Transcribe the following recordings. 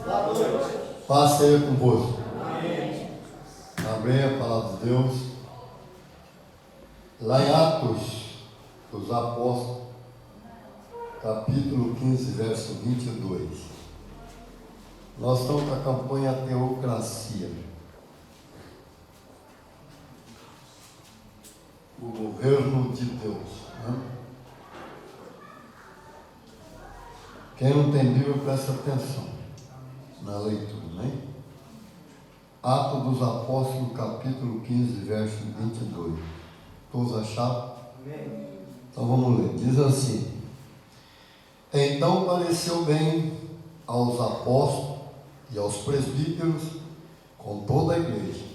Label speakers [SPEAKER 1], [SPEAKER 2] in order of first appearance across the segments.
[SPEAKER 1] Boa noite.
[SPEAKER 2] Paz seja convosco.
[SPEAKER 1] Amém.
[SPEAKER 2] Abri a palavra de Deus. Lá em Atos dos Apóstolos, capítulo 15, verso 22. Nós estamos com a campanha Teocracia. O governo de Deus. Né? Quem não tem Bíblia, presta atenção na leitura, né? Atos dos Apóstolos, capítulo 15, verso 22. Todos acharam?
[SPEAKER 1] Amém.
[SPEAKER 2] Então vamos ler. Diz assim: Então pareceu bem aos apóstolos e aos presbíteros, com toda a igreja,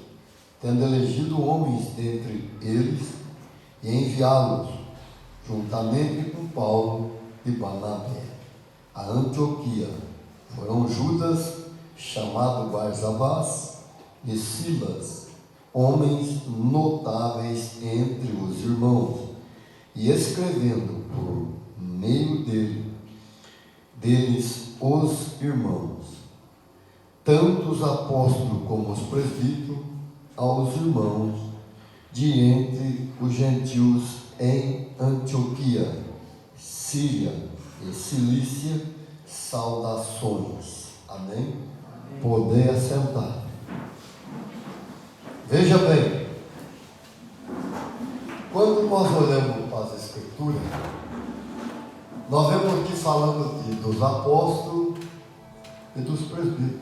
[SPEAKER 2] tendo elegido homens dentre eles e enviá-los, juntamente com Paulo e Barnabé, a Antioquia. Foram Judas, chamado Barsabás, e Silas, homens notáveis entre os irmãos, e escrevendo por meio deles os irmãos, tanto os apóstolos como os presbíteros, aos irmãos de entre os gentios em Antioquia, Síria e Cilícia, saudações. Amém? Poder assentar. Veja bem, quando nós olhamos para as Escrituras, nós vemos aqui falando dos apóstolos e dos presbíteros.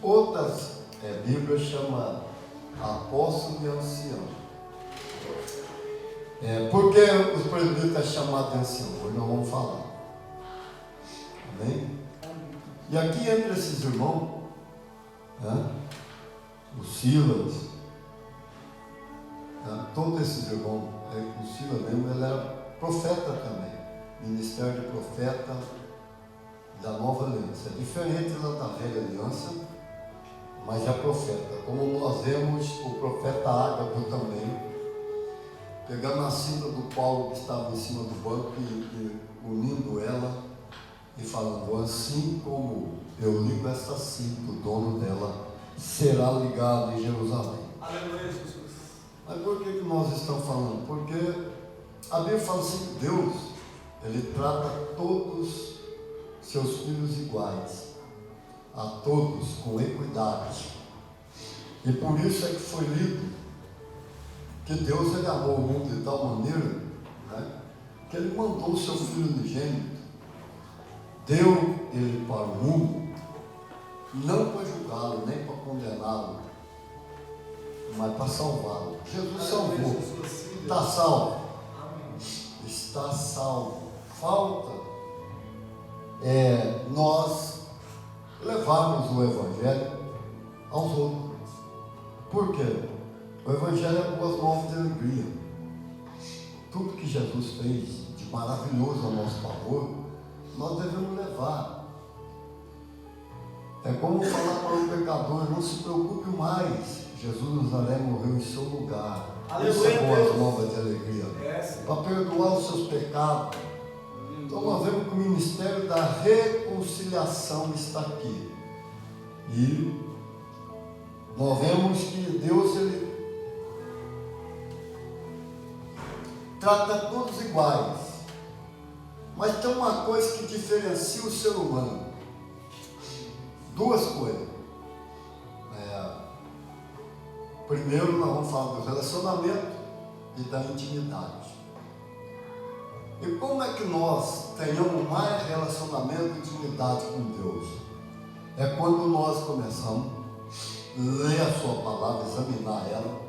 [SPEAKER 2] Outras Bíblias chamam apóstolo e ancião. Por que os presbíteros é chamado de ancião? Hoje nós vamos falar. Amém? E aqui entre esses irmãos, o Silas, todos esses irmãos, o Silas mesmo, ele era profeta também, ministério de profeta da nova aliança. É diferente lá da velha aliança, mas é profeta. Como nós vemos o profeta Ágabo também, pegando a cinta do Paulo que estava em cima do banco e unindo ela e falando: assim como eu ligo essa cinta, o dono dela será ligado em Jerusalém.
[SPEAKER 1] Aleluia, Jesus.
[SPEAKER 2] Mas por que nós estamos falando? Porque a Bíblia fala assim que Deus, Ele trata todos seus filhos iguais, a todos com equidade. E por isso é que foi lido que Deus, Ele amou o mundo de tal maneira, que Ele mandou o seu Filho unigênito, deu Ele para o mundo, não para julgá-lo, nem para condená-lo, mas para salvá-lo. Jesus salvou. Está salvo. Está salvo. Falta nós levarmos o Evangelho aos outros. Por quê? O Evangelho é boas novas de alegria. Tudo que Jesus fez de maravilhoso a nosso favor, nós devemos levar. É como falar para o pecador: não se preocupe mais, Jesus Nazaré morreu em seu lugar. Isso é boas novas de alegria, para perdoar os seus pecados. Então nós vemos que o ministério da reconciliação está aqui. E nós vemos que Deus, Ele trata todos iguais. Mas tem uma coisa que diferencia o ser humano. Duas coisas. Primeiro, nós vamos falar do relacionamento e da intimidade. E como é que nós tenhamos mais relacionamento e intimidade com Deus? É quando nós começamos a ler a sua palavra, examinar ela,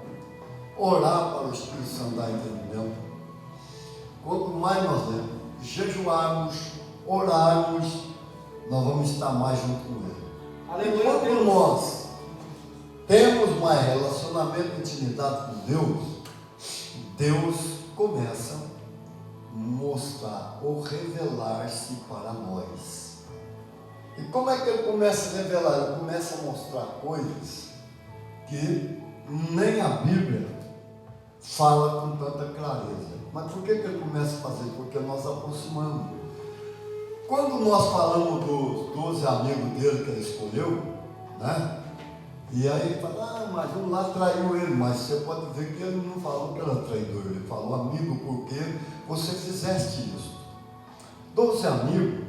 [SPEAKER 2] orar para o Espírito Santo dar entendimento. Quanto mais nós lemos, jejuarmos, orarmos, nós vamos estar mais junto com Ele.
[SPEAKER 1] Aleluia,
[SPEAKER 2] Quando
[SPEAKER 1] Deus.
[SPEAKER 2] nós temos mais relacionamento e intimidade com Deus, Deus começa a mostrar ou revelar-se para nós. E como é que Ele começa a revelar? Ele começa a mostrar coisas que nem a Bíblia fala com tanta clareza. Mas por que Ele começa a fazer? Porque nós aproximamos. Quando nós falamos dos 12 amigos dele que ele escolheu, né? E aí fala, mas um lá traiu ele, mas você pode ver que ele não falou que era traidor, ele falou amigo porque você fizeste isso. 12 amigos,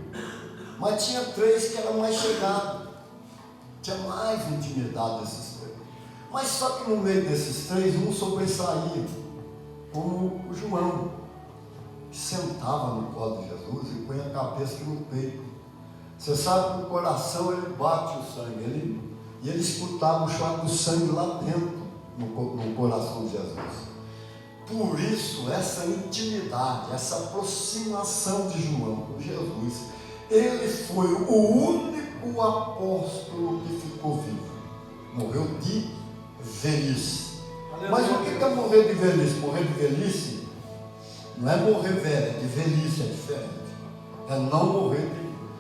[SPEAKER 2] mas tinha 3 que eram mais chegados, tinha mais intimidade desses 3. Mas só que no meio desses 3, um sobressaía, como o João, que sentava no colo de Jesus e põe a cabeça aqui no peito. Você sabe que no coração ele bate o sangue, e ele escutava o choque do sangue lá dentro, no coração de Jesus. Por isso, essa intimidade, essa aproximação de João com Jesus, ele foi o único apóstolo que ficou vivo. Morreu de velhice. Mas o que é morrer de velhice? Morrer de velhice não é morrer velho, é de velhice, é diferente. É não morrer,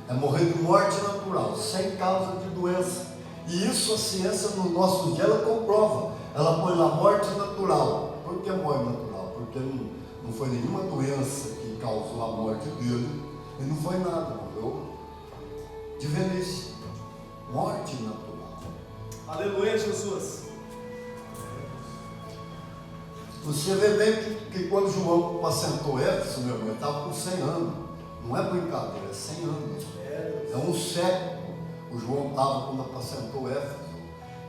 [SPEAKER 2] é morrer de morte natural, sem causa de doença. E isso a ciência no nosso dia ela comprova. Ela põe lá morte natural. Por que morte natural? Porque não foi nenhuma doença que causou a morte dele. E não foi nada, morreu de velhice. Morte natural.
[SPEAKER 1] Aleluia, Jesus.
[SPEAKER 2] Você vê bem que quando João apacentou Éfeso, meu irmão, ele estava com 100 anos. Não é brincadeira, é 100 anos. É um século. O João estava quando apacentou Éfeso.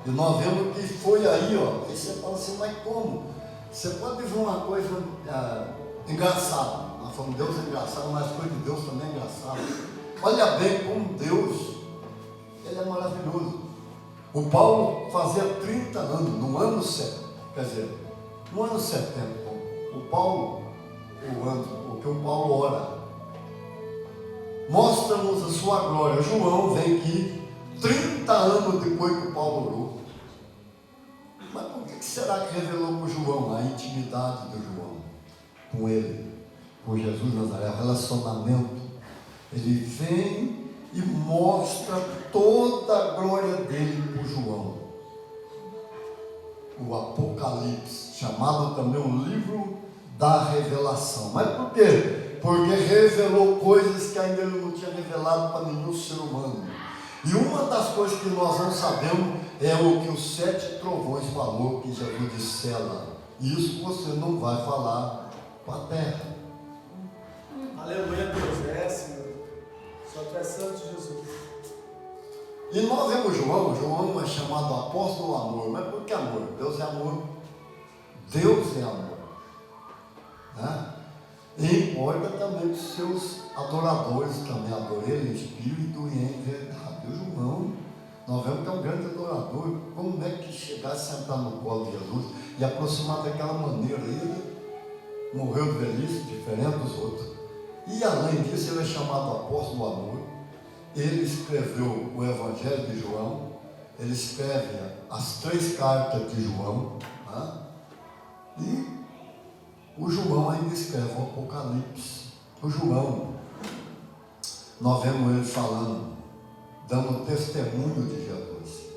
[SPEAKER 2] E nós vemos que foi aí, ó. Aí você fala assim, mas como? Você pode ver uma coisa engraçada. Nós falamos, Deus é engraçado, mas as coisas de Deus também é engraçada. Olha bem como Deus, Ele é maravilhoso. O Paulo fazia 30 anos, no ano 70, quer dizer, no ano 70, o Paulo, o que o Paulo ora, mostra-nos a sua glória. João vem aqui 30 anos depois que o Paulo orou. Mas por que será que revelou para o João a intimidade do João com ele, com Jesus Nazaré, o relacionamento? Ele vem e mostra toda a glória dele para o João. O Apocalipse, chamado também o livro da revelação. Mas por quê? Porque revelou coisas que ainda ele não tinha revelado para nenhum ser humano. E uma das coisas que nós não sabemos é o que os 7 trovões falou, que Jesus disse ela. Isso você não vai falar para a terra.
[SPEAKER 1] Aleluia, Deus, Senhor. Só tu és santo, Jesus.
[SPEAKER 2] E nós vemos João é chamado apóstolo do amor. Mas por que amor? Deus é amor. Deus é amor. Né? E importa também que os seus adoradores também adorem em espírito e em verdade. O João, nós vemos que é um grande adorador. Como é que chegar a sentar no colo de Jesus e aproximar daquela maneira? Ele morreu de velhice, diferente dos outros. E além disso, ele é chamado apóstolo do amor. Ele escreveu o Evangelho de João. Ele escreve as 3 cartas de João. Né? E o João ainda escreve o Apocalipse. O João, nós vemos ele falando, dando testemunho de Jesus.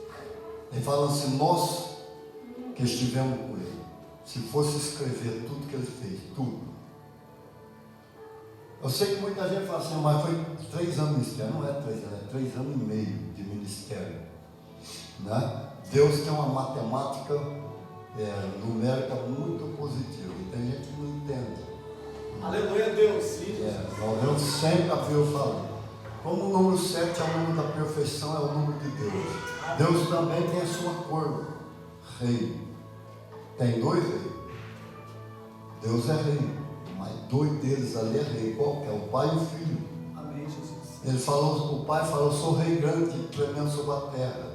[SPEAKER 2] Ele fala assim, nós que estivemos com ele, se fosse escrever tudo que ele fez, tudo. Eu sei que muita gente fala assim, mas foi 3 anos de ministério. Não é 3 anos, é 3 anos e meio de ministério. Né? Deus tem uma matemática numérica muito positiva. E tem gente que não entende.
[SPEAKER 1] Aleluia, Deus, sim.
[SPEAKER 2] Nós vemos sempre a Bíblia falando. Como o número 7 é o número da perfeição, é o número de Deus. Deus também tem a sua cor, rei. Tem 2 reis. Deus é rei. Mas 2 deles ali é rei. Qual que é? O pai e o filho.
[SPEAKER 1] Amém, Jesus.
[SPEAKER 2] Ele falou, o pai falou, sou rei grande e tremendo sobre a terra.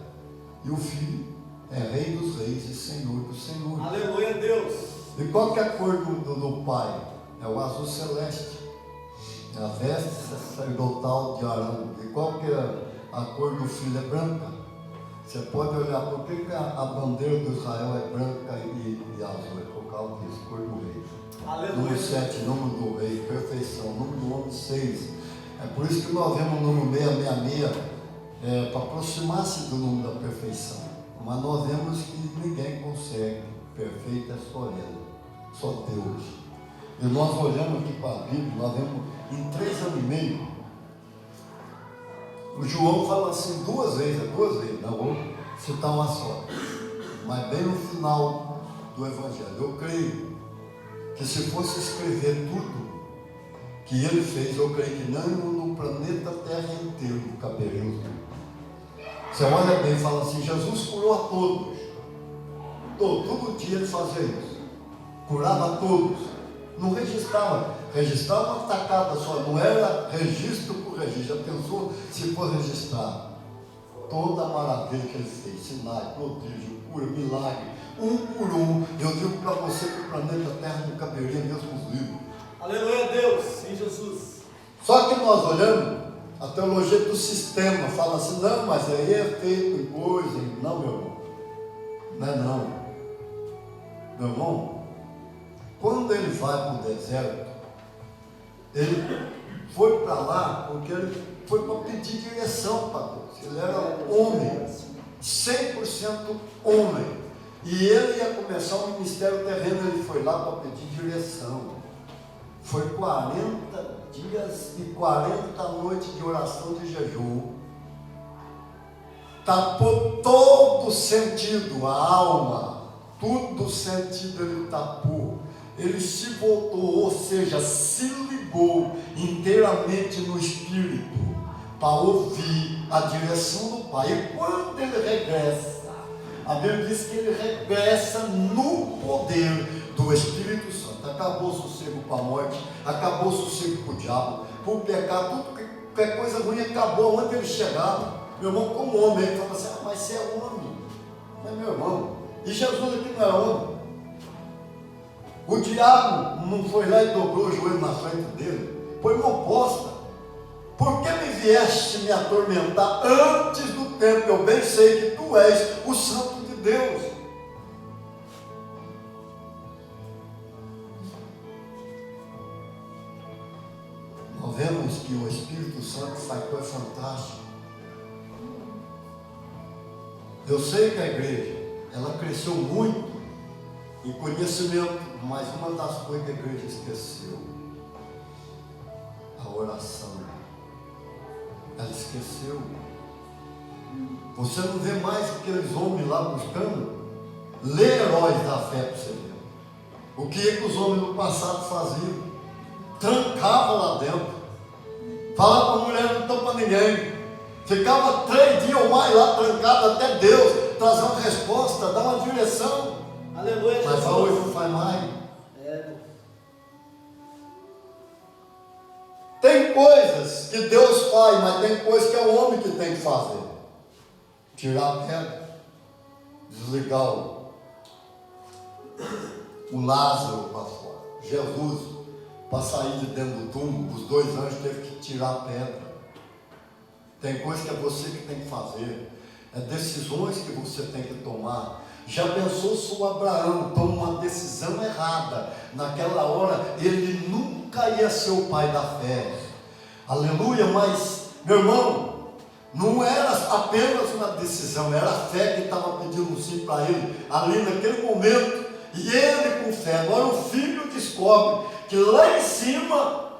[SPEAKER 2] E o filho é rei dos reis e senhor dos senhores.
[SPEAKER 1] Aleluia, Deus.
[SPEAKER 2] E qual que é a cor do pai? É o azul celeste. É a veste sacerdotal de Arão. E qual que é a cor do filho? É branca. Você pode olhar, por que a bandeira do Israel é branca e azul? É por causa disso, cor do rei.
[SPEAKER 1] Aleluia.
[SPEAKER 2] Número 7, número do rei, perfeição. Número do homem, 6. É por isso que nós vemos o número 666, para aproximar-se do número da perfeição. Mas nós vemos que ninguém consegue. Perfeito é só Ele, só Deus. E nós olhamos aqui para a Bíblia, nós vemos em 3 anos e meio, O João fala assim duas vezes, não vou citar uma só, mas bem no final do Evangelho. Eu creio que se fosse escrever tudo que ele fez, eu creio que não no planeta Terra inteiro caberia os livros. Você olha bem e fala assim, Jesus curou a todos. Todo dia ele fazia isso. Curava a todos. Não registrava. Registrava uma tacada só. Não era registro por registro. Já pensou se for registrar toda a maravilha que ele fez? Sinais, prodígio, cura, milagre. Um por um. Eu digo para você que o planeta Terra não caberia mesmo os livros.
[SPEAKER 1] Aleluia a Deus, sim, Jesus.
[SPEAKER 2] Só que nós olhamos a teologia do sistema, fala assim, não, mas aí é feito em coisa. Não, meu irmão. Não é não. Meu irmão, quando ele vai para o deserto, ele foi para lá porque ele foi para pedir direção para Deus. Ele era homem, 100% homem. E ele ia começar o ministério terreno, ele foi lá para pedir direção. Foi 40 dias e 40 noites de oração de jejum. Tapou todo o sentido, a alma, tudo o sentido ele tapou. Ele se voltou, ou seja, se ligou inteiramente no Espírito para ouvir a direção do Pai. E quando ele regressa, a Bíblia diz que ele regressa no poder do Espírito Santo. Acabou o sossego para a morte, acabou o sossego para o diabo, para o pecado, tudo que é coisa ruim acabou onde ele chegava. Meu irmão, como homem, ele fala assim, mas você é homem. Mas meu irmão, e Jesus aqui não era homem? O diabo não foi lá e dobrou o joelho na frente dele? Foi uma oposta. Por que me vieste me atormentar antes do tempo? Eu bem sei que tu és o Santo de Deus. Nós vemos que o Espírito Santo faz coisa fantástica. Eu sei que a igreja, ela cresceu muito em conhecimento, mas uma das coisas que a igreja esqueceu, a oração. Ela esqueceu. Você não vê mais aqueles homens lá buscando ler heróis da fé para você ver. O que é que os homens do passado faziam? Trancava lá dentro. Falava para a mulher, não estou para ninguém. Ficava 3 dias ou mais lá trancado até Deus trazer uma resposta, dar uma direção.
[SPEAKER 1] Aleluia,
[SPEAKER 2] mas hoje não faz mais. Tem coisas que Deus faz, mas tem coisas que é o homem que tem que fazer. Tirar a pedra, desligar o Lázaro para fora. Jesus, para sair de dentro do túmulo, os 2 anjos teve que tirar a pedra. Tem coisas que é você que tem que fazer. É decisões que você tem que tomar. Já pensou se o Abraão toma uma decisão errada? Naquela hora, ele nunca ia ser o pai da fé. Aleluia, mas, meu irmão, não era apenas uma decisão, era a fé que estava pedindo um sim para ele, ali naquele momento. E ele com fé. Agora o filho descobre que lá em cima,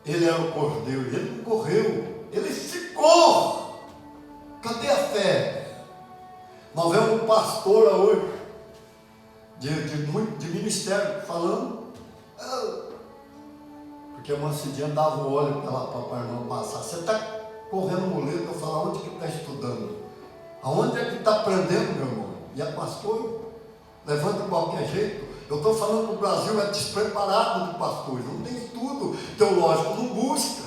[SPEAKER 2] ele era o cordeiro. Ele não correu, ele ficou. Cadê a fé? Nós vemos um pastor hoje, de ministério, falando, porque a Mancidinha dava o óleo para a irmã passar. Você está correndo muleta, eu falo, onde que está estudando? Aonde é que está aprendendo, meu irmão? E é pastor, levanta de qualquer jeito. Eu estou falando que o Brasil é despreparado de pastores, não tem estudo teológico, não busca.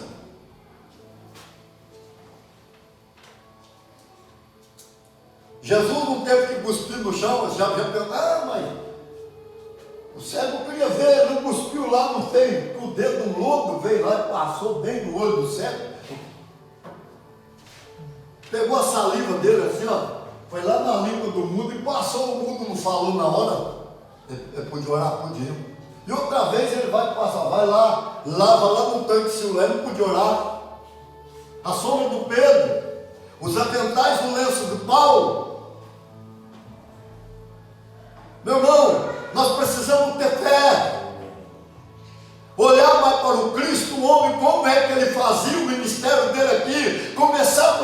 [SPEAKER 2] Jesus não teve que cuspir no chão, já pensou, mas o cego queria ver, ele cuspiu lá, não fez, o dedo no lobo, veio lá e passou bem no olho do cego. Pegou a saliva dele assim, ó, foi lá na língua do mudo e passou, o mudo não falou na hora, ele podia orar, podia. E outra vez ele vai passar, vai lá, lava lá no tanque de Siloé, não podia orar. A sombra do Pedro, os aventais do lenço do Paulo. Meu irmão, nós precisamos ter fé, olhar mais para o Cristo, o homem, como é que ele fazia o ministério dele aqui, começar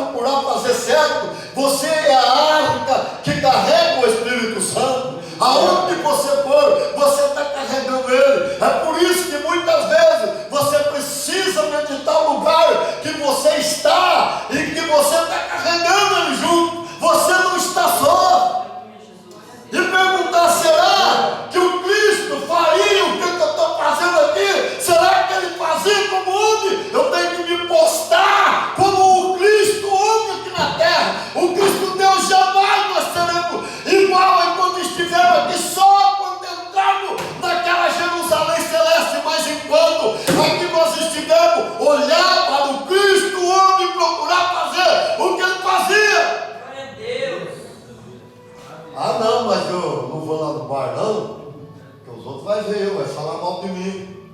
[SPEAKER 2] Você é a arca que carrega o Espírito Santo. Aonde você for, você está carregando ele. É por isso que muitas vezes você precisa meditar o lugar que você está e que você está carregando ele junto. Você não está só. E perguntar, será que o Cristo faria o que eu estou fazendo aqui? Será que ele fazia como homem? Eu tenho que me postar como o Cristo homem aqui na terra. O Cristo Deus, jamais nós seremos igual a quando estivermos aqui, só quando entrarmos naquela Jerusalém celeste. Mas enquanto aqui nós estivermos, olhar para o Cristo homem, procurar fazer o que ele fazia.
[SPEAKER 3] Glória a Deus.
[SPEAKER 2] Ah não, mas eu não vou lá no bar não, porque os outros vão ver eu, vai falar mal de mim.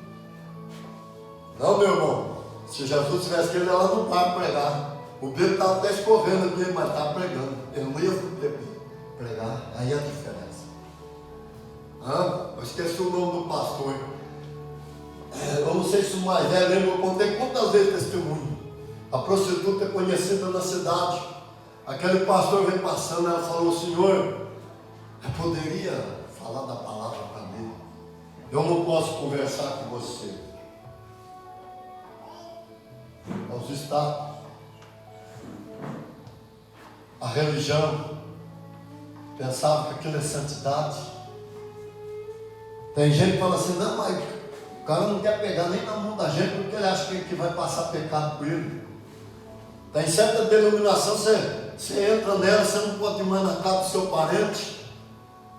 [SPEAKER 2] Não, meu irmão, se Jesus tivesse que ele ia lá no bar pregar, o Pedro estava até escorrendo aqui, mas estava pregando, ele não ia pregar, aí é a diferença. Eu esqueci o nome do pastor, eu não sei se o mais velho lembra, eu contei quantas vezes testemunho. A prostituta é conhecida na cidade, aquele pastor veio passando, ela falou, senhor, eu poderia falar da palavra para mim? Eu não posso conversar com você. Aos status, a religião pensava que aquilo é santidade. Tem gente que fala assim, não, mas o cara não quer pegar nem na mão da gente porque ele acha que vai passar pecado por ele. Tem certa denominação, você entra nela, você não pode ir mais na casa do seu parente.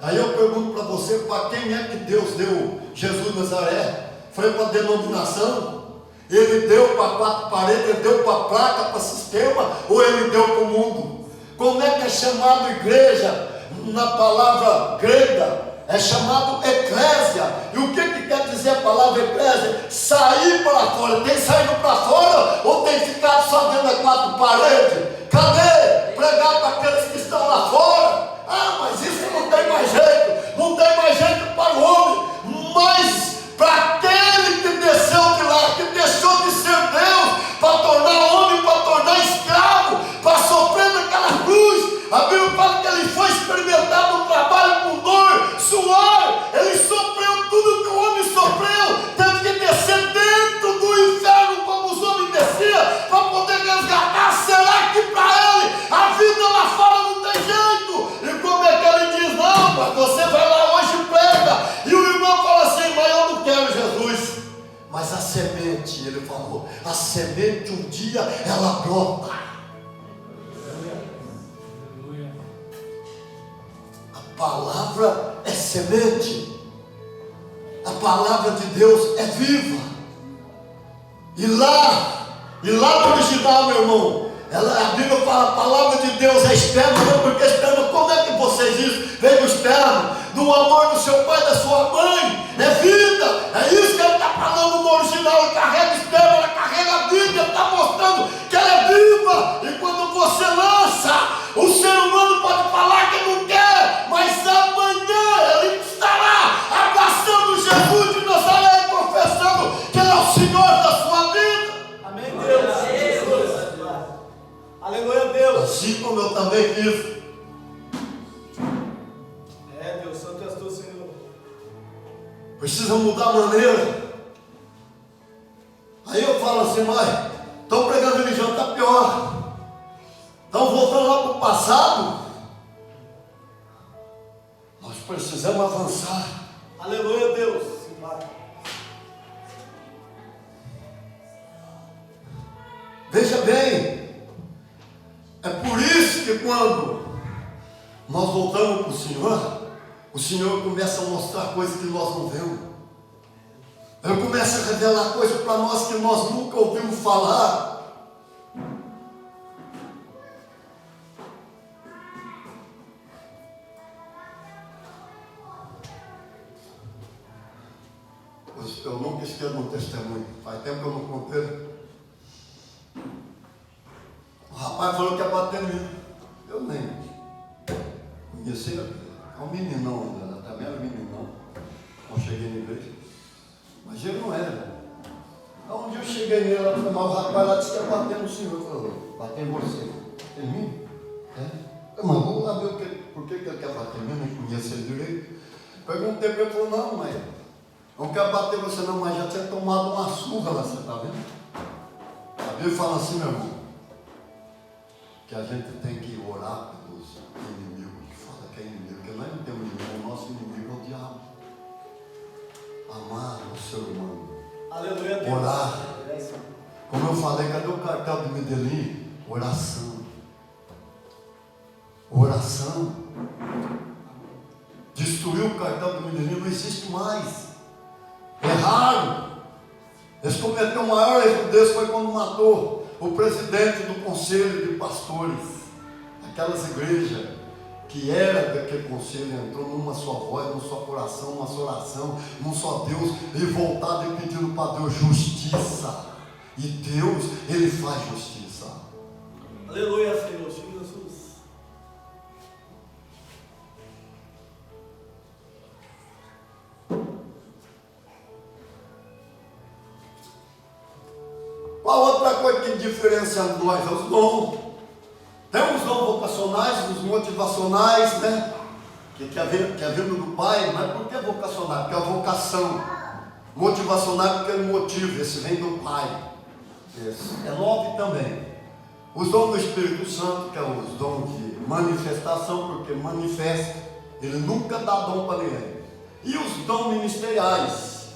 [SPEAKER 2] Aí eu pergunto para você, para quem é que Deus deu Jesus de Nazaré? Foi para a denominação? Ele deu para quatro paredes, ele deu para placa, para sistema, ou ele deu para o mundo? Como é que é chamado igreja na palavra grega? É chamado eclésia. E o que quer dizer a palavra eclésia? Sair para fora. Tem saído para fora ou tem ficado só dentro das quatro paredes? Cadê? Pregar para aqueles que estão lá fora? Ah, mas isso não tem mais jeito. Não tem mais jeito para o homem. Mas para aquele que desceu de lá, que deixou de ser Deus, para tornar homem, para tornar escravo, para sofrer naquela cruz. A Bíblia fala que ele foi experimentado no trabalho com dor, suor. Ele sofreu tudo que o homem sofreu. Teve que descer dentro do inferno como os homens desciam, para poder resgatar. Será que para ele a vida lá fora não tem jeito? E como é que ele diz, não, mas você vai lá hoje e prega. E o irmão fala assim, mas eu não quero Jesus. Mas a semente, ele falou, a semente um dia ela brota. A palavra é semente. A palavra de Deus é viva. E lá no original, meu irmão, a Bíblia fala, a palavra de Deus é esperma, não porque esperma, como é que vocês dizem? Vem do esperma, do amor do seu pai, da sua mãe, é vida, é isso que ele está falando no original. Ele carrega esperma, ela carrega a vida, ele está mostrando que ela é viva. E quando você lança, o ser humano pode falar que não quer, mas amanhã ele estará abraçando Jesus de Nazaré, confessando que ele é o Senhor da sua vida.
[SPEAKER 1] Amém, Deus. Aleluia, Deus.
[SPEAKER 2] Assim como eu também fiz.
[SPEAKER 1] É, Deus, santo és tu, Senhor.
[SPEAKER 2] Precisa mudar a maneira. Aí eu falo assim, mas estão pregando religião, está pior. Estão voltando lá para o passado. Nós precisamos avançar.
[SPEAKER 1] Aleluia, Deus. Vai.
[SPEAKER 2] Veja bem, é por isso que quando nós voltamos para o Senhor começa a mostrar coisas que nós não vemos. Ele começa a revelar coisas para nós que nós nunca ouvimos falar. Eu nunca esqueço um testemunho. Faz tempo que eu não contei. O rapaz falou que ia bater em mim. Eu nem conheci ele. É um meninão ainda, também era meninão. Quando cheguei na igreja. Mas ele não era. Então um dia eu cheguei nele, ela falou, mas o rapaz lá disse que ia bater no senhor. Eu falei, bater em você? Em mim? É. Irmão, vamos lá ver por que ele quer bater mesmo, nem conheço ele direito. Perguntei para ele, falou, não, mãe, não quero bater você não, mas já tinha tomado uma surra lá, você está vendo? A Bíblia fala assim, meu irmão, que a gente tem que orar pelos inimigos, que fala que é inimigo, porque nós não temos inimigo, o nosso inimigo é o diabo. Amar o seu irmão.
[SPEAKER 1] Aleluia, Deus.
[SPEAKER 2] Orar. Como eu falei, cadê o cartão de Medellín? Oração. Oração. Destruiu o cartão de Medellín, não existe mais. É raro. Eles cometeram o maior erro deles foi quando matou o presidente do conselho de pastores. Aquelas igrejas que era daquele conselho, entrou numa só voz, num só coração, numa só oração, num só Deus, e voltado e pedindo para Deus justiça. E Deus, Ele faz justiça.
[SPEAKER 1] Aleluia, Senhor, Jesus.
[SPEAKER 2] Qual outra coisa que diferencia nós? É os dons. Tem os dons vocacionais, os motivacionais, né? Que é vindo do Pai, mas por que vocacional? Porque é a vocação. Motivacional porque ele motiva, esse vem do Pai. Esse é 9 também. Os dons do Espírito Santo, que é os dons de manifestação, porque manifesta, ele nunca dá dom para ninguém. E os dons ministeriais,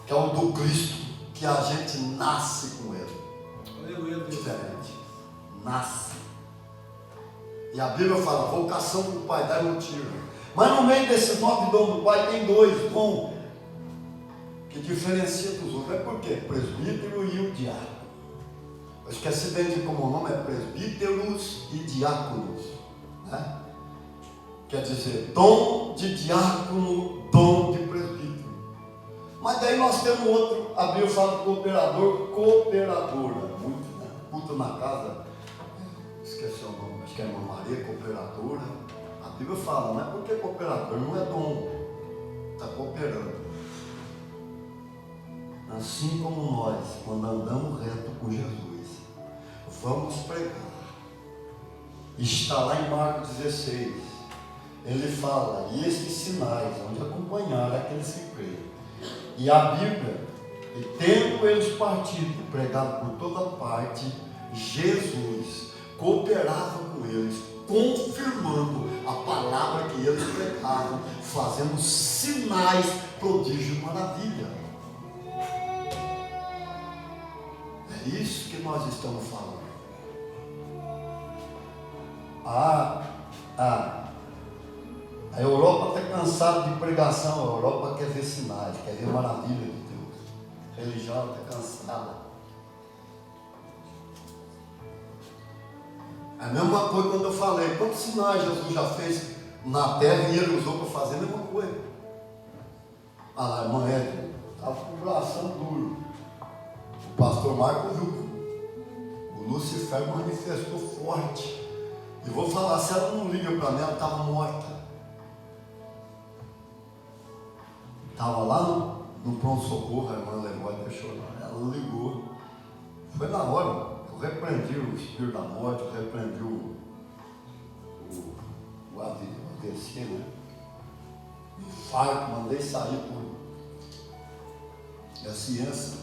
[SPEAKER 2] que é o do Cristo, que a gente nasce com ele.
[SPEAKER 1] Aleluia, Deus.
[SPEAKER 2] Diferente. Nasce. E a Bíblia fala, vocação do Pai dá motivo. Mas no meio desses 9 dons do Pai tem 2 dons que diferenciam dos outros. É por quê? Presbítero e o diácono. Eu esqueci bem de como o nome é presbíteros e diáconos, né? Quer dizer, dom de diácono, dom de presbítero. Mas daí nós temos outro, a Bíblia fala de cooperador, cooperadora. Muito, né? Culto na casa, esqueci o nome, acho que é Irmã Maria, cooperadora. A Bíblia fala, não é porque cooperador não é dom, está cooperando. Assim como nós, quando andamos reto com Jesus, vamos pregar. Está lá em Marcos 16. Ele fala, e estes sinais hão de acompanhar aqueles que creem. E a Bíblia, e tendo eles partido, pregado por toda parte, Jesus cooperava com eles, confirmando a palavra que eles pregavam, fazendo sinais, prodígio e maravilha. É isso que nós estamos falando. A Europa está cansada de pregação, a Europa quer ver sinais, quer ver maravilha de Deus. A religião está cansada. É a mesma coisa quando eu falei, quantos sinais Jesus já fez na terra e ele usou para fazer a mesma coisa. A irmã Edna estava com o bração duro. O pastor Marco viu. O Lucifer manifestou forte. E vou falar, se ela não liga para mim, ela estava morta. Estava lá no pronto-socorro, a irmã levou e deixou lá. Ela não ligou. Foi na hora. Eu repreendi o espírito da morte, eu repreendi o AVC, né? O infarto, mandei sair tudo. E a ciência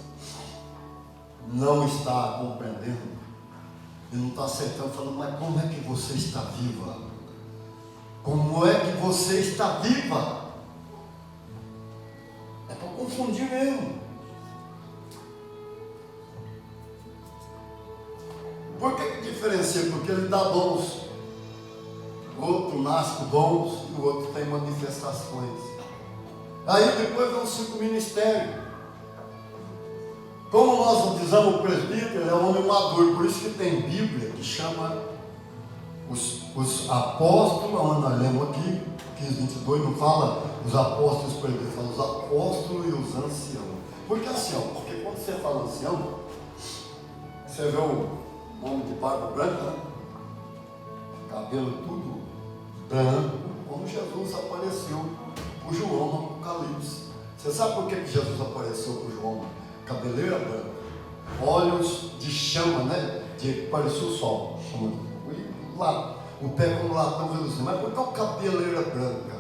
[SPEAKER 2] não está compreendendo e não está aceitando, falando, mas como é que você está viva? Como é que você está viva? É para confundir mesmo. Por que diferencia? Porque ele dá dons. O outro nasce com dons e o outro tem manifestações. Aí depois vem os 5 ministérios. Como nós dizemos o presbítero, ele é um homem maduro, por isso que tem Bíblia que chama os apóstolos, onde nós lemos aqui, 15:22, não fala os apóstolos presbíteros, fala os apóstolos e os anciãos. Por que ancião? Porque quando você fala ancião, você vê o homem de barba branca, né? Cabelo tudo branco, como Jesus apareceu para João no Apocalipse. Você sabe por que Jesus apareceu para João? Cabeleira branca, olhos de chama, né? Parecia o sol, chama de fogo. E lá, o pé como latão reluzente. Mas por que o cabeleira branca?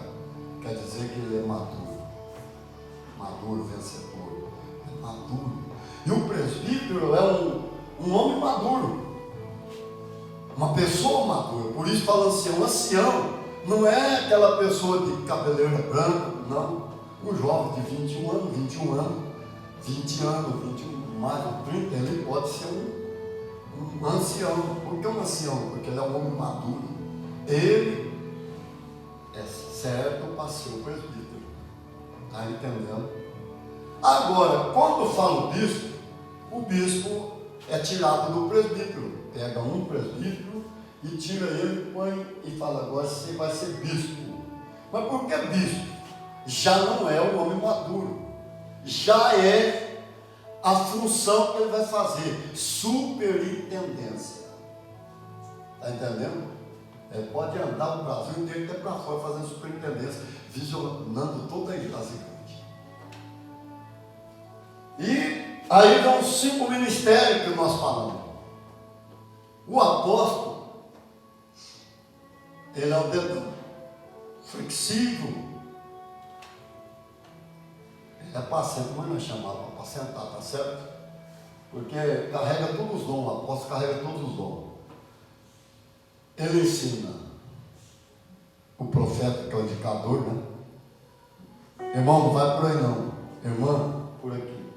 [SPEAKER 2] Quer dizer que ele é maduro. Maduro, vencedor. É maduro. E o presbítero é um homem maduro. Uma pessoa madura. Por isso fala assim, um ancião. Não é aquela pessoa de cabeleira branca, não. Um jovem de 21 anos, 21 anos, 20 anos, 21, mais de 30, ele pode ser um ancião. Por que um ancião? Porque ele é um homem maduro. Ele é certo para ser o presbítero. Está entendendo? Agora, quando fala o bispo é tirado do presbítero. Pega um presbítero e tira ele, põe e fala, agora você vai ser bispo. Mas por que bispo? Já não é o homem maduro. Já é a função que ele vai fazer. Superintendência. Está entendendo? Pode andar o Brasil inteiro até para fora fazendo superintendência, visionando toda a igreja. E aí vem os 5 ministérios que nós falamos. O apóstolo, ele é o dedão, flexível. Ele é paciente, mas não é chamado para apacentar, tá certo? Porque carrega todos os dons, o apóstolo carrega todos os dons. Ele ensina o profeta, que é o indicador, né? Irmão, não vai por aí não. Irmã, por aqui.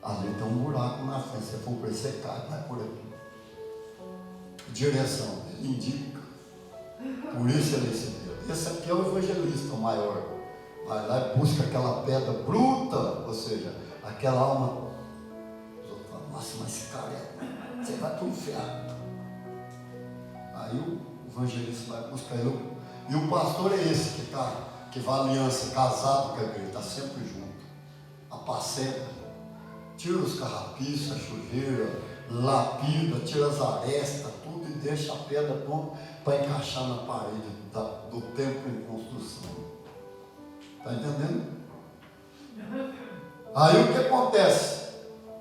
[SPEAKER 2] Ali tem um buraco na frente, se for por aí, você cai, vai por aqui. Direção, ele indica. Por isso ele recebeu. Esse aqui é o evangelista maior. Vai lá e busca aquela pedra bruta, ou seja, aquela alma. Os outros falam, nossa, mas esse cara você vai para o inferno. Aí o evangelista vai buscar ele. E o pastor é esse que vai aliança, casado com a igreja, está sempre junto. Apacenta, tira os carrapichos, a sujeira, lapida, tira as arestas, tudo e deixa a pedra pronta para encaixar na parede do templo em construção. Está entendendo? Aí o que acontece?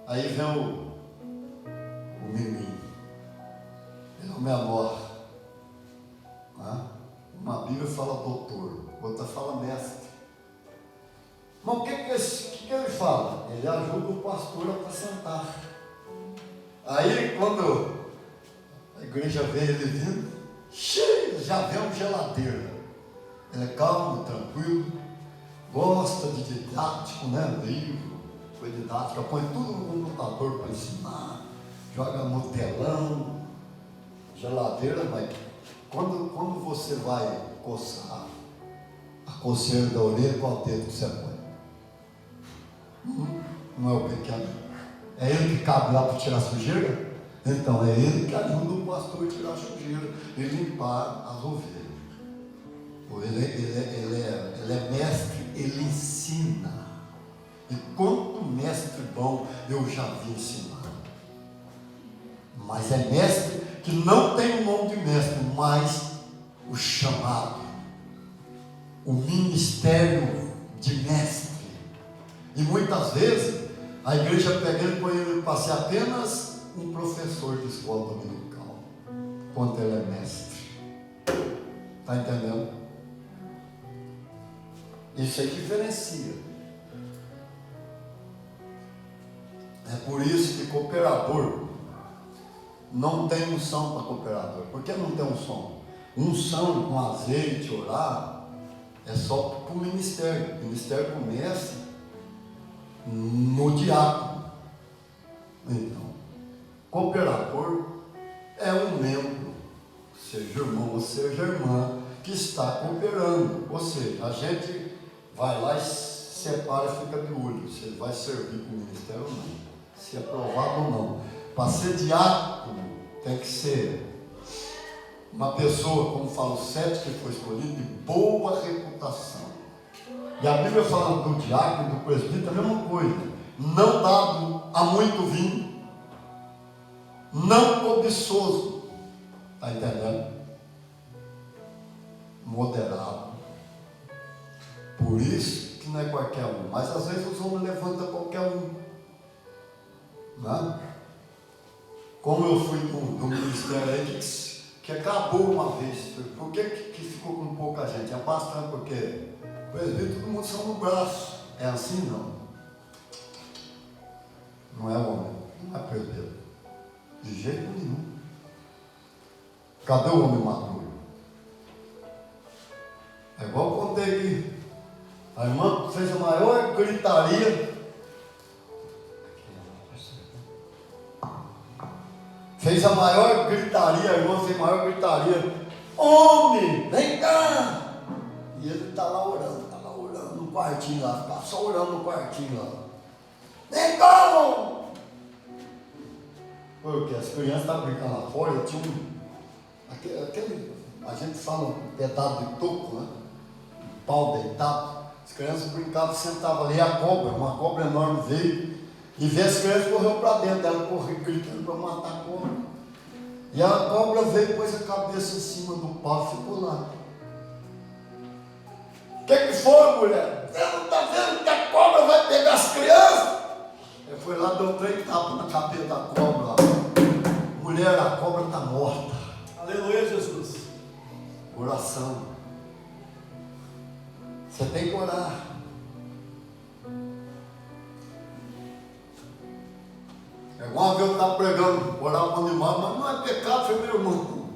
[SPEAKER 2] Aí vem o menino. Ele é o menor. Né? Uma Bíblia fala doutor, outra fala mestre. Mas o que ele fala? Ele ajuda o pastor a apacentar. Aí quando a igreja vê ele vindo, já vê uma geladeira. Ele é calmo, tranquilo, gosta de didático, né? Livro, coisa didática, põe tudo no computador para ensinar, joga no telão, geladeira, mas quando você vai coçar a coceira da orelha, qual dedo que você põe? Não é o pequeno? É ele que cabe lá para tirar a sujeira? Então, é ele que ajuda o pastor a tirar a sujeira e limpar as ovelhas. Ele é mestre, ele ensina. E quanto mestre bom eu já vi ensinar. Mas é mestre que não tem o nome de mestre, mas o chamado, o ministério de mestre. E muitas vezes a igreja pega ele e põe ele para ser apenas um professor de escola dominical, quando ele é mestre. Está entendendo? Isso aí diferencia. É por isso que cooperador não tem unção para cooperador. Por que não tem unção? Unção com azeite, orar, é só para o ministério. O ministério começa no diácono. Então, cooperador é um membro, seja irmão ou seja irmã, que está cooperando. Ou seja, a gente vai lá e separa e fica de olho se ele vai servir para o ministério ou não, se é aprovado ou não. Para ser diácono tem que ser uma pessoa, como fala o 7 que foi escolhido, de boa reputação. E a Bíblia fala do diácono e do presbítero a mesma coisa. Não dado a muito vinho, não cobiçoso. Está entendendo? Moderado. Por isso que não é qualquer um. Mas às vezes os homens levantam qualquer um. Não é? Como eu fui do ministério aí, que acabou uma vez. Por que ficou com pouca gente? É bastante porque o presbítero todo mundo só no braço. É assim não. Não é homem, não é presbítero. De jeito nenhum. Cadê o homem maduro? É igual eu contei aqui. A irmã fez a maior gritaria. Fez a maior gritaria, a irmã fez a maior gritaria. Homem, vem cá! E ele está lá orando no quartinho lá, está só orando no quartinho lá. Vem cá, homem! Porque as crianças estavam brincando lá fora, tinha aquele, a gente fala um pedaço de toco, né? Um pau deitado. As crianças brincavam, sentavam ali, a cobra, uma cobra enorme veio. E vê as crianças correu para dentro, ela correu gritando para matar a cobra. E a cobra veio, pôs a cabeça em cima do pau e ficou lá. O que foi, mulher? Você não está vendo que a cobra vai pegar as crianças? Eu fui lá, deu 3 tapas na cabeça da cobra. Mulher, a cobra está morta.
[SPEAKER 1] Aleluia, Jesus.
[SPEAKER 2] Oração. Você tem que orar. Uma vez eu estava pregando, orar para o animal, mas não é pecado, foi meu irmão.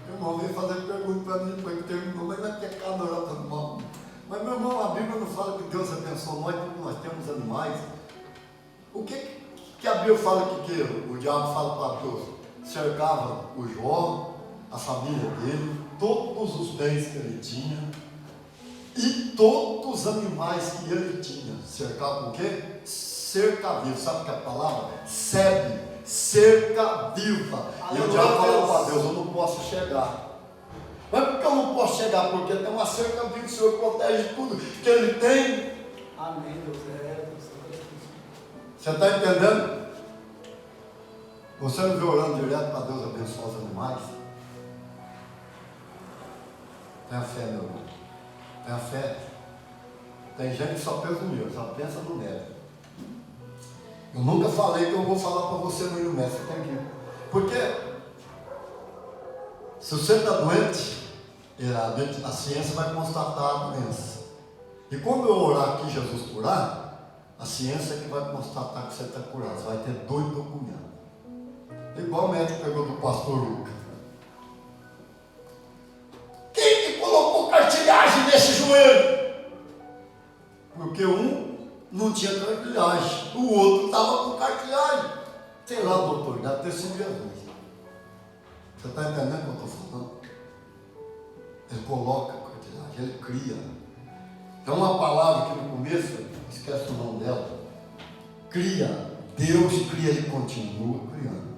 [SPEAKER 2] Meu irmão veio fazer pergunta para mim, depois que terminou, mas não é pecado orar para o animal. Mas meu irmão, a Bíblia não fala que Deus abençoou nós, porque nós temos animais. O que a Bíblia fala que o diabo fala para Deus? Cercava o Jó, a família dele, todos os bens que ele tinha e todos os animais que ele tinha. Cercava o quê? Cerca viva, sabe o que é a palavra? Sebe, cerca viva. E o diabo falou para Deus: eu não posso chegar. Mas por que eu não posso chegar? Porque tem uma cerca viva, o Senhor protege tudo que ele tem.
[SPEAKER 1] Amém, Deus.
[SPEAKER 2] Você está entendendo? Você não vê orando direto para Deus abençoar os animais? Tenha fé, meu irmão. Tenha fé. Tem gente que só pensa no meu, só pensa no médico. Eu nunca falei que eu vou falar para você não ir no médico, você tem que ir. Porque se você está doente, a ciência vai constatar a doença. E quando eu orar aqui, Jesus curar, a ciência é que vai constatar que você está curado. Você vai ter 2 documentos. Igual o médico pegou do pastor Luca. Quem que colocou cartilagem nesse joelho? Porque um não tinha cartilagem, o outro estava com cartilagem. Sei lá, doutor, deve ter sido Jesus. Você está entendendo o que eu estou falando? Ele coloca cartilagem, ele cria. Tem uma palavra que no começo, esquece o nome dela, cria. Deus cria, ele continua criando.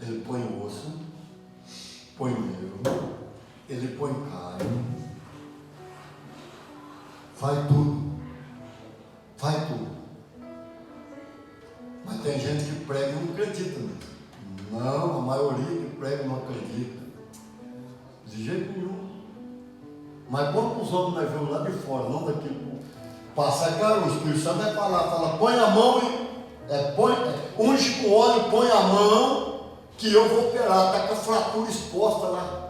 [SPEAKER 2] Ele põe o osso, põe nervo, ele põe carne, faz tudo. Faz tudo. Mas tem gente que prega e não acredita nisso. Não, a maioria que prega não acredita. De jeito nenhum. Mas quando os homens nós vemos lá de fora, não daqui, passa, claro, o Espírito Santo vai falar, põe a mão e unge com óleo, põe a mão, que eu vou operar, está com a fratura exposta lá.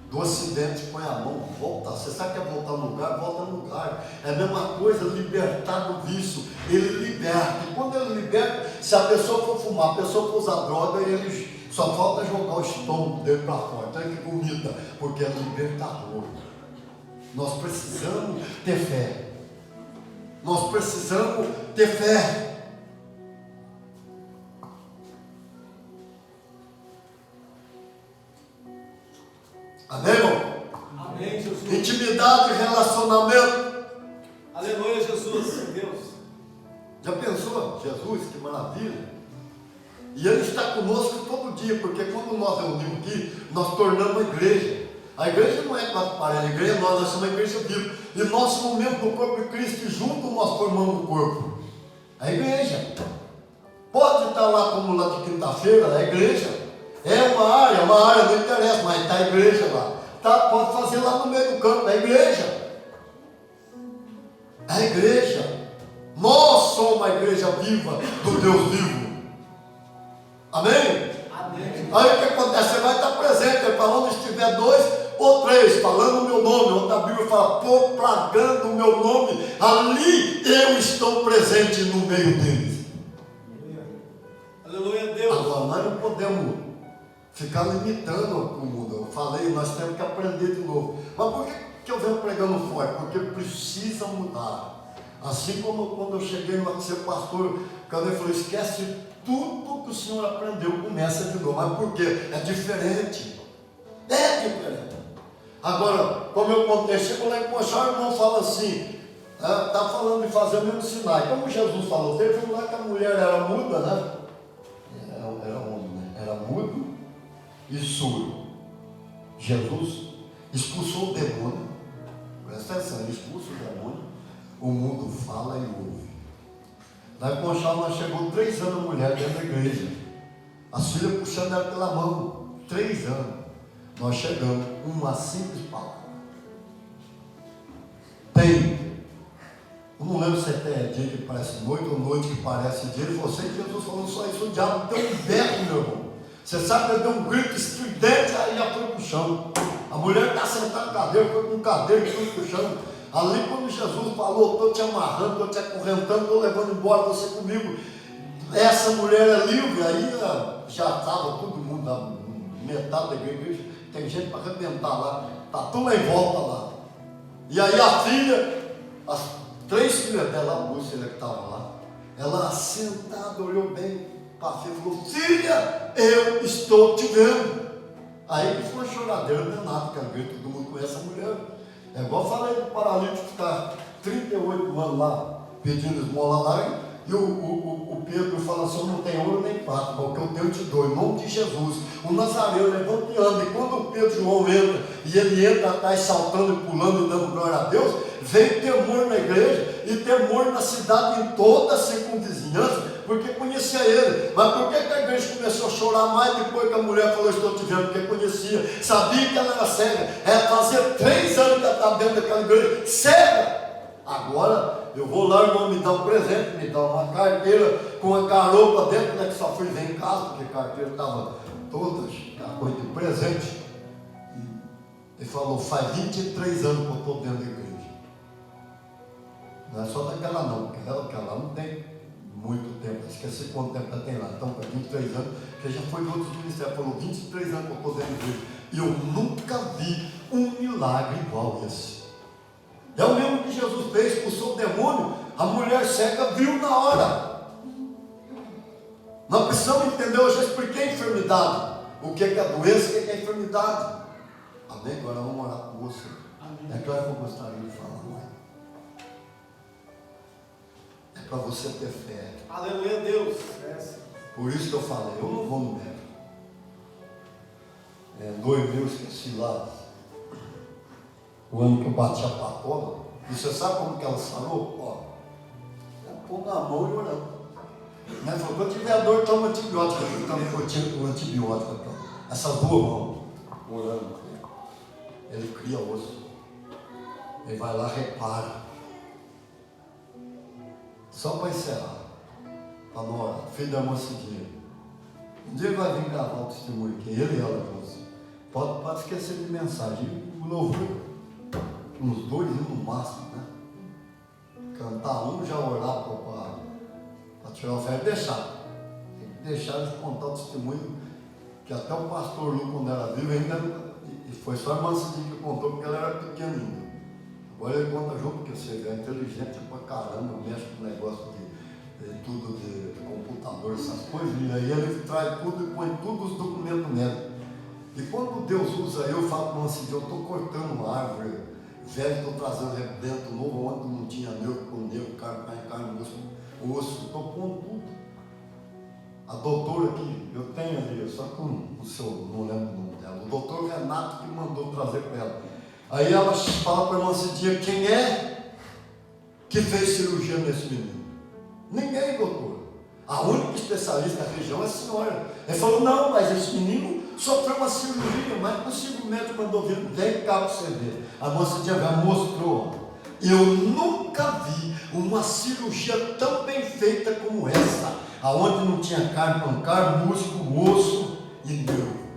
[SPEAKER 2] Do acidente, põe a mão, volta. Você sabe que é voltar no lugar? Volta no lugar. É a mesma coisa, libertar do vício. Ele liberta. E quando ele liberta, se a pessoa for fumar, a pessoa for usar droga, ele só falta jogar o estômago dele para fora. Então ele vomita, porque é libertador. Nós precisamos ter fé. Nós precisamos ter fé. Amém, irmão?
[SPEAKER 1] Amém, Jesus.
[SPEAKER 2] Intimidade e relacionamento.
[SPEAKER 1] Aleluia, Jesus. Deus.
[SPEAKER 2] Já pensou? Jesus, que maravilha. E Ele está conosco todo dia, porque quando nós reunimos aqui, nós tornamos a igreja. A igreja não é 4 paredes, a igreja nós somos uma igreja viva. E nós somos membros do corpo de Cristo e juntos nós formamos o corpo. A igreja. Pode estar lá como lá de quinta-feira, a igreja. É uma área não interessa, mas está a igreja lá. Pode fazer lá no meio do campo, é a igreja. É a igreja. Nós somos uma igreja viva do Deus vivo. Amém?
[SPEAKER 1] Amém.
[SPEAKER 2] Aí o que acontece? Você vai estar presente. Ele fala, onde estiver 2 ou 3 falando o meu nome. Outra Bíblia fala, propagando o meu nome. Ali eu estou presente no meio deles.
[SPEAKER 1] Aleluia, Deus.
[SPEAKER 2] Agora, nós não podemos ficar limitando o mundo. Eu falei, nós temos que aprender de novo. Mas por que eu venho pregando forte? Porque precisa mudar. Assim como quando eu cheguei no ser pastor, quando ele falou, esquece tudo que o senhor aprendeu, começa de novo. Mas por quê? É diferente. É diferente. Agora, como eu contei, chego lá em Conchal, o irmão fala assim, está falando de fazer o mesmo sinal. Como Jesus falou, teve um lá que a mulher era muda, né? Era homem, né? Era mudo e surdo. Jesus expulsou o demônio. Presta atenção, ele expulsa o demônio. O mundo fala e ouve. Lá em Conchal, nós chegou 3 anos a mulher dentro da igreja. As filhas puxando ela pela mão. 3 anos. Nós chegamos, uma simples palavra. Eu não lembro se é dia que parece noite ou noite que parece dia. Ele falou, sei que Jesus falou só isso, o diabo deu um berro, meu irmão. Você sabe que ele deu um grito estridente, aí já foi pro chão. A mulher está sentada na cadeira, foi com cadeira e foi pro chão. Ali quando Jesus falou, estou te amarrando, estou te acorrentando, estou levando embora você comigo. Essa mulher é livre, aí já estava todo mundo, metade da igreja, tem gente para arrebentar lá, está tudo em volta lá. E aí a filha, as 3 filhas dela, a Lúcia que estava lá, ela sentada, olhou bem para a filha e falou, filha, eu estou te vendo. Aí que foi uma choradeira danada, que todo mundo conhece a mulher. É igual eu falei do paralítico ficar 38 anos lá, pedindo esmola lá, e o Pedro fala assim, eu não tenho ouro nem prata, mas o que eu tenho eu te dou, em nome de Jesus. O Nazareu levanta e anda, e quando o Pedro João entra, e ele entra atrás saltando e pulando e dando glória a Deus, veio temor na igreja, e temor na cidade em toda a circunvizinhança, porque conhecia ele. Mas por que a igreja começou a chorar mais depois que a mulher falou, estou te vendo? Porque conhecia, sabia que ela era cega. Fazia 3 anos que ela estava dentro daquela igreja, cega. Agora eu vou lá, o irmão me dá um presente, me dá uma carteira com uma garopa dentro, né, que só fui ver em casa, porque a carteira estava toda coisa de presente. Ele falou, faz 23 anos que eu estou dentro da igreja. Não é só daquela não, porque aquela não tem muito tempo, esqueci quanto tempo ela tem lá. Então, para 23 anos, que já foi de outros ministérios, falou 23 anos que eu estou dentro da igreja. E eu nunca vi um milagre igual esse. É o mesmo que Jesus fez, expulsou o demônio, a mulher cega viu na hora. Nós precisamos entender, eu já expliquei a enfermidade. O que é a doença, o que é a enfermidade. Amém? Agora vamos orar com você. Amém. É claro que eu gostaria de falar, não é? É para você ter fé.
[SPEAKER 1] Aleluia, Deus.
[SPEAKER 2] Por isso que eu falei, eu não vou no médico. 2000, esqueci lá. O ano que eu bati a patola. E você sabe como que ela sarou? Ó, ela pôr na mão e orando. Ela falou, quando tiver dor, toma antibiótico. Eu também o antibiótico. Então. Essas 2 mãos, orando. Ele cria osso. Ele vai lá, repara. Só para encerrar. Para nós, filho da mocidinha. Um dia vai vir gravar o testemunho, que ele e ela trouxe. Pode esquecer de mensagem. O louvor, uns 2 no máximo, né? Cantar um, já orar para tirar a fé e deixar. Tem que deixar eles contar o testemunho, que até o pastor Lu, quando era vivo, ainda. E foi só a irmã Cidinha que contou, porque ela era pequena ainda. Agora ele conta junto, porque você é inteligente pra caramba, mexe com o negócio de tudo de computador, essas coisas, e aí ele traz tudo e põe todos os documentos nela. E quando Deus usa eu falo com assim, eu estou cortando uma árvore velha, estou trazendo rebento novo, onde não tinha nervo, com nervo, carne, osso, estou pondo tudo. A doutora aqui, eu tenho ali, só que o seu, não lembro o nome dela, o doutor Renato que mandou trazer para ela. Aí ela fala para a irmã Cidinha, quem é que fez cirurgia nesse menino? Ninguém, doutor. A única especialista da região é a senhora. Ele falou, não, mas esse menino sofreu uma cirurgia, mas possivelmente mandou vir, vem cá para você ver. A irmã Cidinha já mostrou. Eu nunca vi uma cirurgia tão bem feita como essa, aonde não tinha carne, músculo, osso, e não.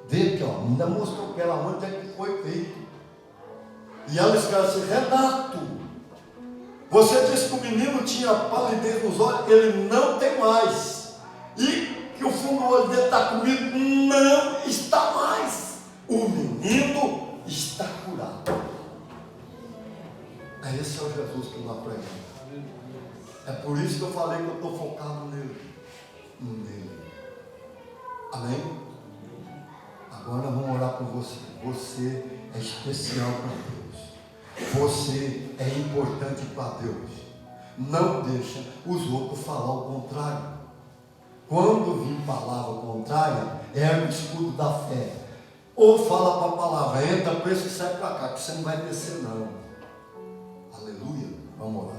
[SPEAKER 2] Vê aqui, ó, ainda mostrou para ela onde é que foi feito. E ela escreve assim: Renato, você disse que o menino tinha palidez nos olhos, ele não tem mais. E que o fundo do olho dele está comigo, não está mais. O menino está curado. Esse é o Jesus que nós pregamos. É por isso que eu falei que eu estou focado nele. Amém? Agora nós vamos orar por você. Você é especial para Deus. Você é importante para Deus. Não deixa os outros falar o contrário. Quando vir palavra contrária, é o escudo da fé. Ou fala para a palavra, entra para esse e sai para cá, que você não vai descer não. Aleluia. Vamos orar.